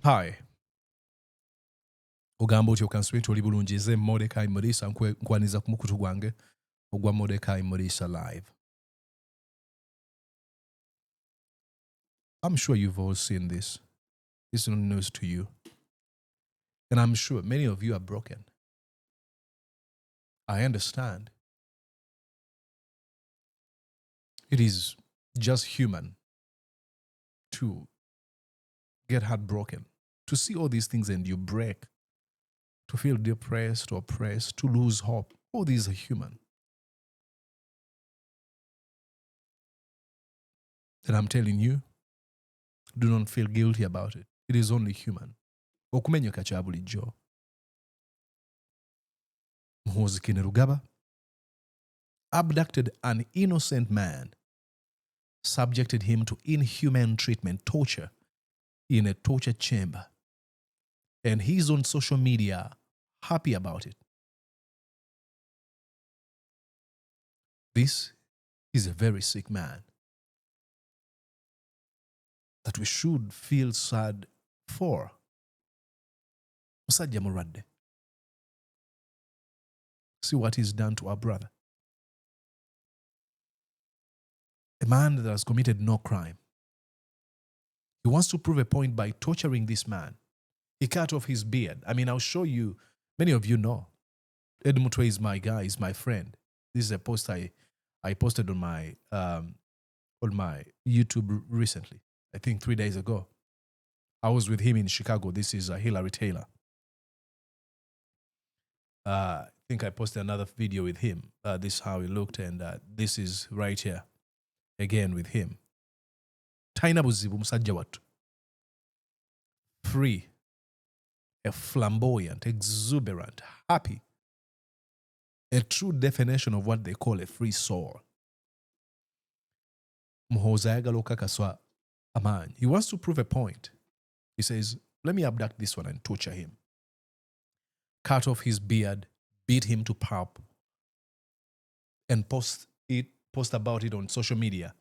Hi. Ogamba otyo kansweta oli bulungi nze Mordecai Mulisa nkwaniza ku mukutu gwange ogwa Mordecai Mulisa Live. I'm sure you've all seen this. It's not news to you. And I'm sure many of you are broken. I understand. It is just human to get heartbroken, to see all these things and you break, to feel depressed, oppressed, to lose hope. All these are human. And I'm telling you, do not feel guilty about it. It is only human. Okumenyeka kya bulijjo. Muhoozi Kainerugaba abducted an innocent man, subjected him to inhuman treatment, torture, in a torture chamber. And he's on social media happy about it. This is a very sick man that we should feel sad for. Musajja mulwadde. See what he's done to our brother. A man that has committed no crime. He wants to prove a point by torturing this man. He cut off his beard. I mean, I'll show you. Many of you know. Eddy Mutwe is my guy, is my friend. This is a post I posted on my YouTube recently. I think 3 days ago. I was with him in Chicago. This is Hillary Taylor. I think I posted another video with him. This is how he looked, and this is right here. Again with him. Talina buzibu musajja wattu. Free. A flamboyant, exuberant, happy. A true definition of what they call a free soul. Muhoozi ayagala okukakaswa amaanyi. He wants to prove a point. He says, let me abduct this one and torture him. Cut off his beard, beat him to pulp, and post about it on social media.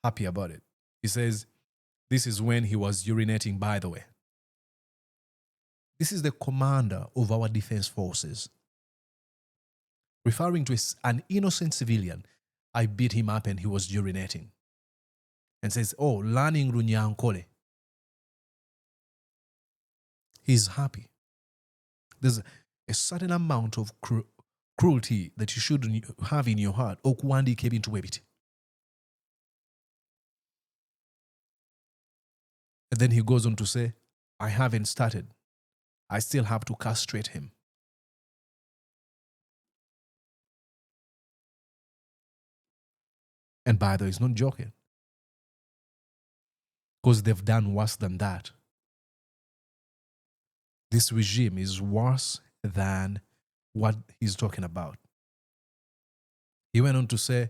Happy about it. He says, this is when he was urinating, by the way. This is the commander of our defense forces. Referring to an innocent civilian, I beat him up and he was urinating. And says, oh, learning runyankole. He's happy. There's a certain amount of cruelty that you shouldn't have in your heart. Okuwandiika ebintu bwe biti. And then he goes on to say, I haven't started. I still have to castrate him. And by the way, he's not joking. Because they've done worse than that. This regime is worse than what he's talking about. He went on to say,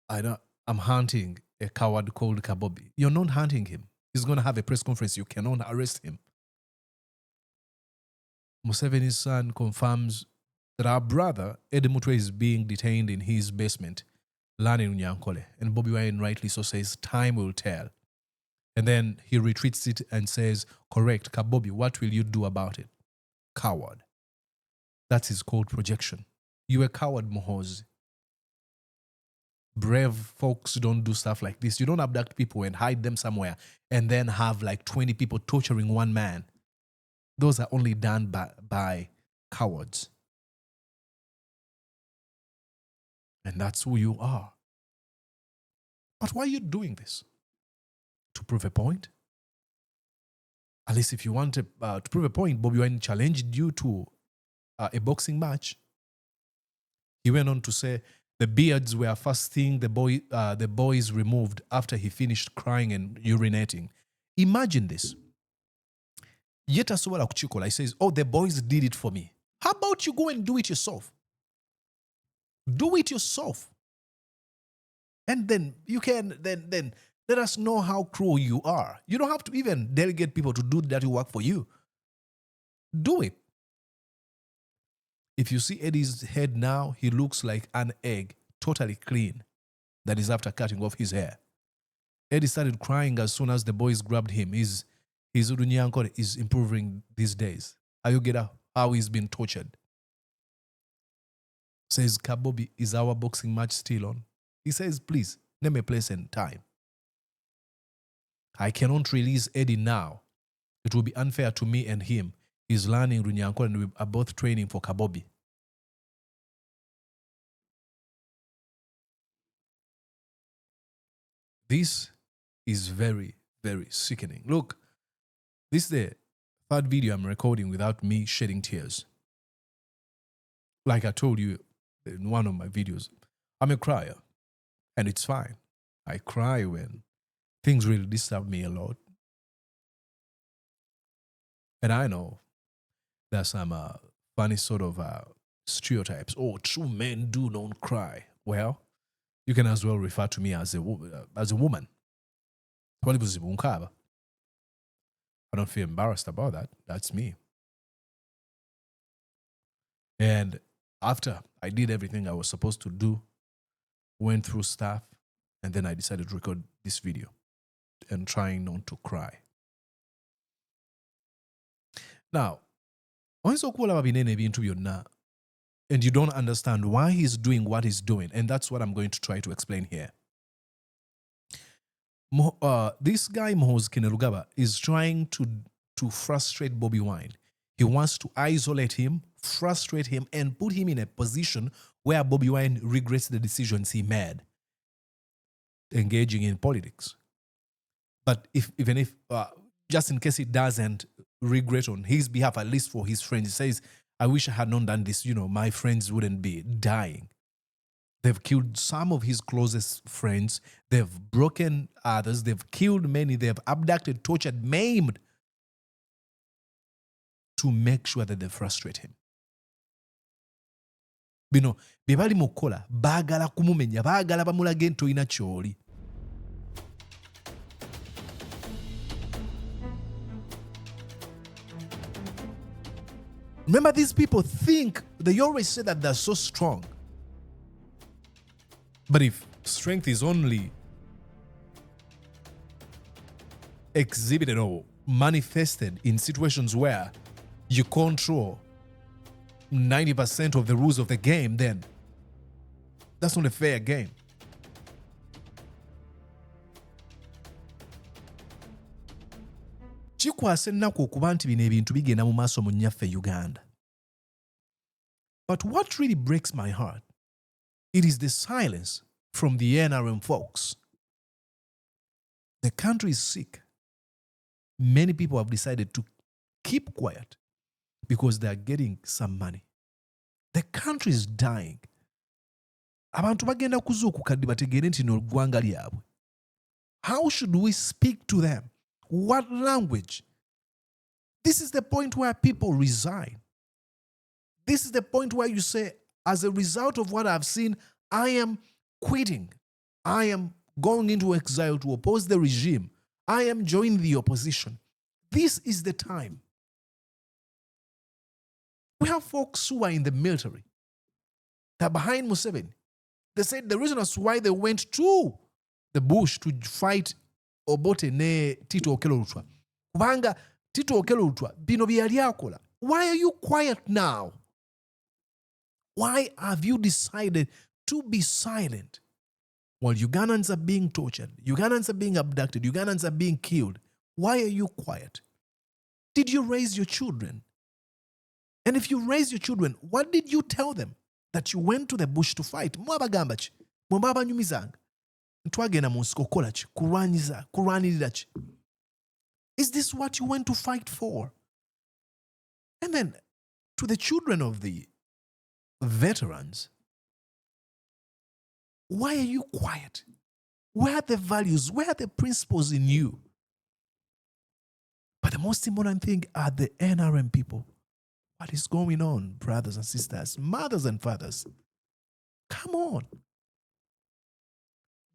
I'm hunting a coward called Kabobi. You're not hunting him. He's going to have a press conference. You cannot arrest him. Museveni's son confirms that our brother, Eddy Mutwe, is being detained in his basement, learning Nyankole. And Bobi Wine rightly so says, time will tell. And then he retreats it and says, correct, Kabobi, what will you do about it? Coward. That's his cold projection. You're a coward, Muhoozi. Brave folks don't do stuff like this. You don't abduct people and hide them somewhere and then have like 20 people torturing one man. Those are only done by cowards. And that's who you are. But why are you doing this? To prove a point? At least if you want to prove a point, Bobi Wine challenged you to a boxing match. He went on to say, the beards were first thing the boys removed after he finished crying and urinating. Imagine this. Yet asobola kukikola. He says, oh, the boys did it for me. How about you go and do it yourself? Do it yourself. And then you can then let us know how cruel you are. You don't have to even delegate people to do dirty work for you. Do it. If you see Eddie's head now, he looks like an egg, totally clean. That is after cutting off his hair. Eddy started crying as soon as the boys grabbed him. His Runyankore is improving these days. Ayogera, how he's been tortured. Says, Kabobi, is our boxing match still on? He says, please, name a place and time. I cannot release Eddy now. It will be unfair to me and him. He's learning Runyankore and we are both training for Kabobi. This is very, very sickening. Look, this is the third video I'm recording without me shedding tears. Like I told you in one of my videos, I'm a crier, and it's fine. I cry when things really disturb me a lot. And I know there's some funny sort of stereotypes. Oh, true men do not cry. Well, you can as well refer to me as a woman. I don't feel embarrassed about that. That's me. And after I did everything I was supposed to do, went through stuff, and then I decided to record this video and trying not to cry. Now, and you don't understand why he's doing what he's doing, and that's what I'm going to try to explain here. This guy, Muhoozi Kainerugaba, is trying to frustrate Bobi Wine. He wants to isolate him, frustrate him, and put him in a position where Bobi Wine regrets the decisions he made, engaging in politics. But even if, just in case he doesn't regret on his behalf, at least for his friends, he says, I wish I had not done this, my friends wouldn't be dying. They've killed some of his closest friends. They've broken others. They've killed many. They've abducted, tortured, maimed to make sure that they frustrate him. Bino, bebali mukola, bagala kumumenya, bagala bamulage ntoyina kyoli. Remember, these people think, they always say that they're so strong. But if strength is only exhibited or manifested in situations where you control 90% of the rules of the game, then that's not a fair game. Chikwase nako okuba nti bino ebintu bigenda mu maaso mu nnyaffe Uganda. But what really breaks my heart, it is the silence from the NRM folks. The country is sick. Many people have decided to keep quiet because they are getting some money. The country is dying. Abantu bagenda kuzuukuka ddi bategeere nti no ggwanga lyabwe. How should we speak to them? What language? This is the point where people resign. This is the point where you say, as a result of what I've seen, I am quitting. I am going into exile to oppose the regime. I am joining the opposition. This is the time. We have folks who are in the military. They're behind Museveni. They said the reason as why they went to the bush to fight Obote ne Tito Okello Lutwa. Kubanga Tito Okello Lutwa bino bye yali akola. Why are you quiet now? Why have you decided to be silent while Ugandans are being tortured, Ugandans are being abducted, Ugandans are being killed? Why are you quiet? Did you raise your children? And if you raised your children, what did you tell them? That you went to the bush to fight? Mwabagamba ki? Mwababa nyumizanga? Ntwagenda mu nsiko kukola ki? Kulwanirira ki? Is this what you went to fight for? And then to the children of the veterans, why are you quiet? Where are the values? Where are the principles in you? But the most important thing are the NRM people. What is going on, brothers and sisters, mothers and fathers? Come on.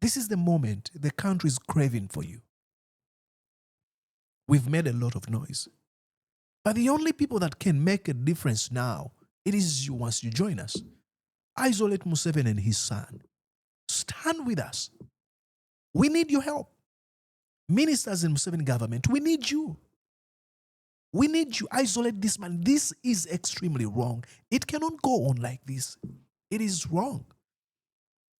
This is the moment the country is craving for you. We've made a lot of noise. But the only people that can make a difference now, it is you once you join us. Isolate Museveni and his son. Stand with us. We need your help. Ministers in Museveni government, we need you. We need you. Isolate this man. This is extremely wrong. It cannot go on like this. It is wrong.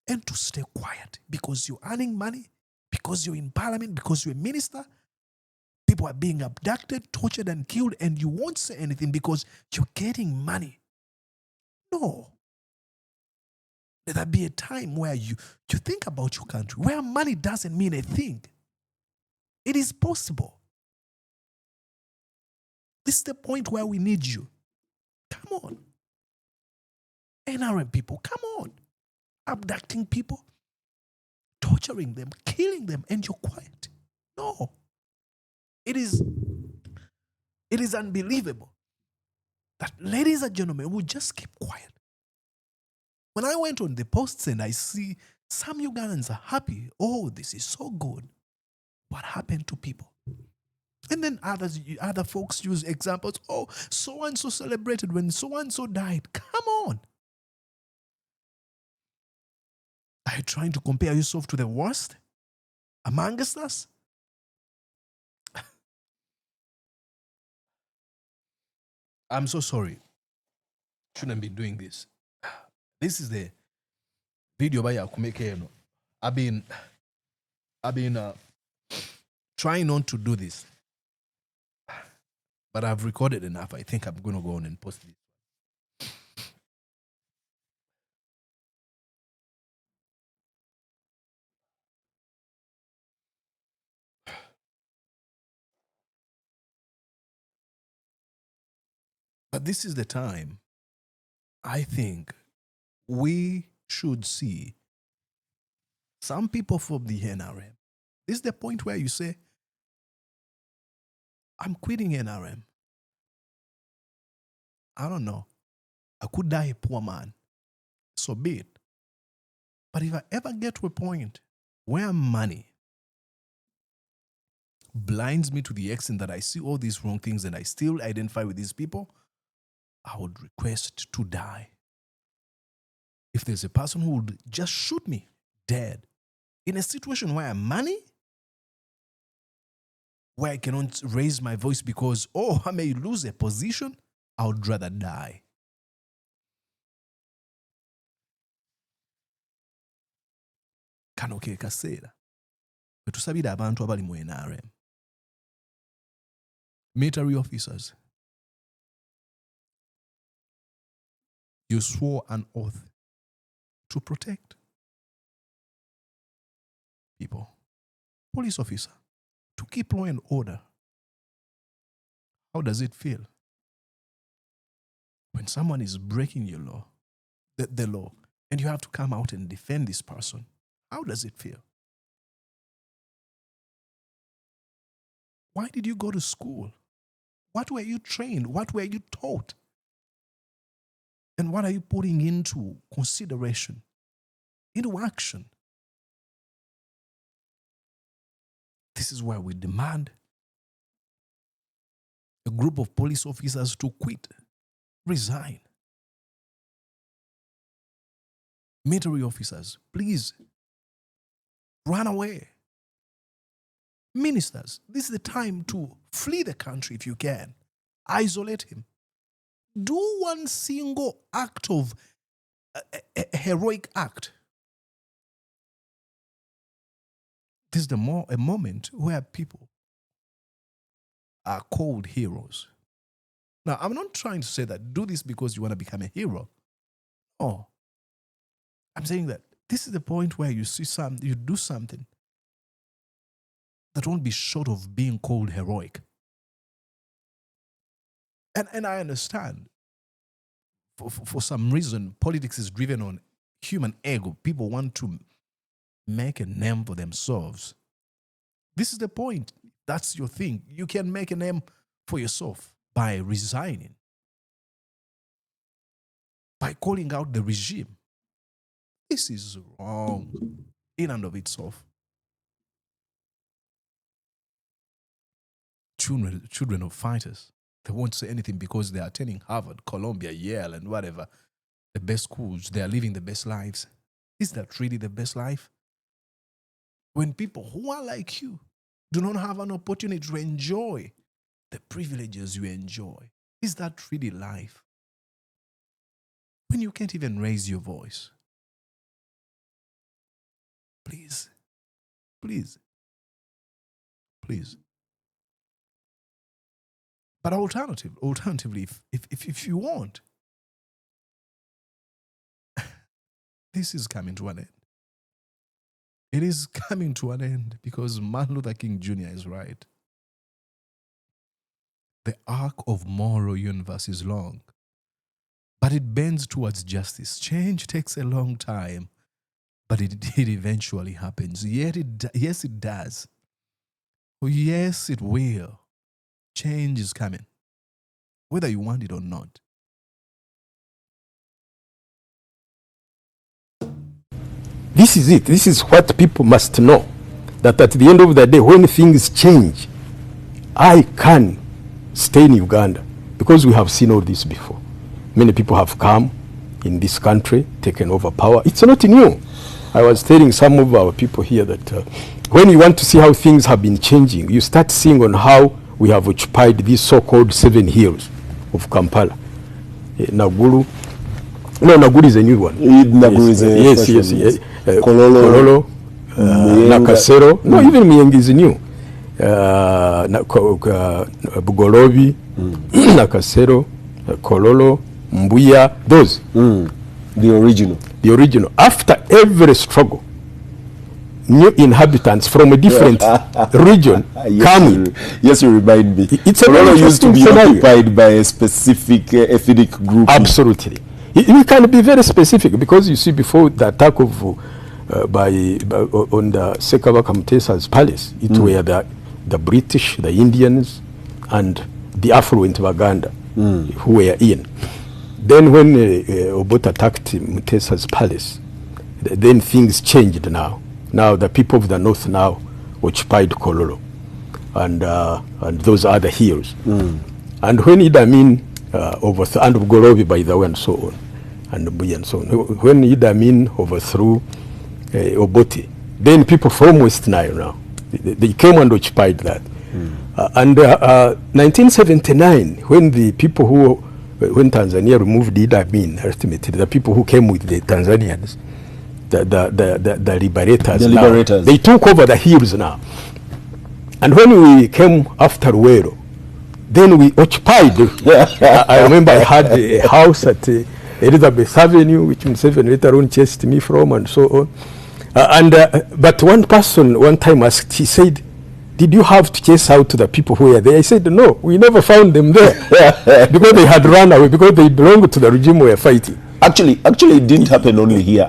And to stay quiet because you're earning money, because you're in parliament, because you're a minister. People are being abducted, tortured, and killed, and you won't say anything because you're getting money. No. Let there be a time where you think about your country, where money doesn't mean a thing. It is possible. This is the point where we need you. Come on. NRM people, come on. Abducting people, torturing them, killing them, and you're quiet. No. It is unbelievable that, ladies and gentlemen, we just keep quiet. When I went on the posts and I see some Ugandans are happy, oh, this is so good. What happened to people? And then other folks use examples, oh, so-and-so celebrated when so-and-so died. Come on. Are you trying to compare yourself to the worst amongst us? I'm so sorry. Shouldn't be doing this. This is the video by Yakumekeno. I've been trying not to do this, but I've recorded enough. I think I'm going to go on and post this. But this is the time I think we should see some people from the NRM. This is the point where you say, I'm quitting NRM. I don't know. I could die a poor man. So be it. But if I ever get to a point where money blinds me to the extent that I see all these wrong things and I still identify with these people, I would request to die. If there's a person who would just shoot me dead in a situation where I'm money, where I cannot raise my voice because, oh, I may lose a position, I would rather die. Kano ke kaseera wetusabira abantu abali mu NRM, military officers. You swore an oath to protect people. Police officer, to keep law and order. How does it feel when someone is breaking your law, the law, and you have to come out and defend this person? How does it feel? Why did you go to school? What were you trained? What were you taught? And what are you putting into consideration, into action? This is where we demand a group of police officers to quit, resign. Military officers, please run away. Ministers, this is the time to flee the country if you can. Isolate him. Do one single act of a heroic act. This is a moment where people are called heroes. Now, I'm not trying to say that do this because you want to become a hero. No. I'm saying that this is the point where you do something that won't be short of being called heroic. And I understand, for some reason, politics is driven on human ego. People want to make a name for themselves. This is the point. That's your thing. You can make a name for yourself by resigning, by calling out the regime. This is wrong in and of itself. Children of fighters, they won't say anything because they are attending Harvard, Columbia, Yale, and whatever, the best schools. They are living the best lives. Is that really the best life? When people who are like you do not have an opportunity to enjoy the privileges you enjoy. Is that really life? When you can't even raise your voice. Please, please, please. But alternatively, if you want, this is coming to an end. It is coming to an end because Martin Luther King Jr. is right. The arc of moral universe is long, but it bends towards justice. Change takes a long time, but it eventually happens. Yes, it does. Oh, yes, it will. Change is coming, whether you want it or not. This is it. This is what people must know. That at the end of the day, when things change, I can stay in Uganda because we have seen all this before. Many people have come in this country, taken over power. It's not new. I was telling some of our people here that when you want to see how things have been changing, you start seeing on how we have occupied these so-called 7 hills of Kampala. Naguru. No, Naguru is a new one. Naguru is a yes. Kololo, Nakasero. No, even Miyengi is new. Bugolobi, Nakasero, Kololo, Mbuya, those. The original. The original. After every struggle, new inhabitants from a different region come. Yes, you remind me. It's a very used to be scenario. occupied by a specific ethnic group. Absolutely. We can be very specific because you see before the attack of on the Sekaba Kamtesa's palace, it were the British, the Indians, and the affluent Uganda who were in. Then when Obote attacked Mutesa's palace, then things changed now. Now the people of the north now occupied Kololo and those other hills. And when Idi Amin overthrew, and Gorobi by the way, and so on, and Mbuya and so on. When Idi Amin overthrew Obote, then people from West Nile now, they came and occupied that. And 1979, when the people when Tanzania removed Idi Amin, ultimately the people who came with the Tanzanians, the liberators, they took over the hills now. And when we came after Wero, then we occupied. I remember I had a house at Elizabeth Avenue, which Museveni later on chased me from, and so on. But one person one time asked, he said, "Did you have to chase out to the people who were there?" I said, "No, we never found them there." Because they had run away, because they belonged to the regime we were fighting. Actually, it didn't happen only here.